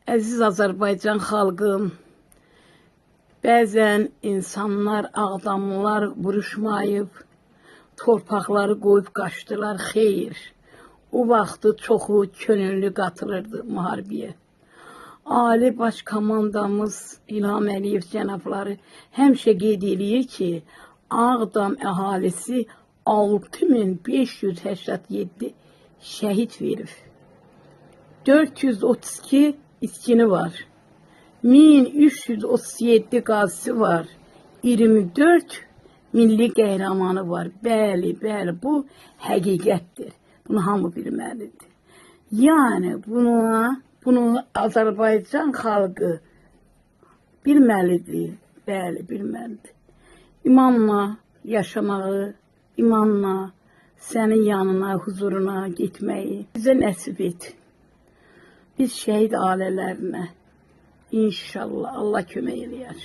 Əziz Azərbaycan xalqım, bəzən insanlar, ağdamlılar vuruşmayıb, torpaqları qoyub qaçdılar, xeyr. O vaxtı çoxu könüllü qatılırdı müharibəyə. Ali Baş Komandamız İlham Əliyev cənabları həmişə qeyd edir ki, Ağdam əhalisi 6587 şəhid verib. 432 iskini var. 1337 qazisi var. 24 milli qəhrəmanı var. Bəli, bəli, bu həqiqətdir. Bunu hamı bilməlidir. Yəni, bunu Azərbaycan xalqı bilməlidir. Bəli, bilməlidir. İmanla yaşamağı, imanla sənin yanına, huzuruna getməyi bizə nəsib et. Biz şəhid ailələrinə inşallah Allah kömək eləyər.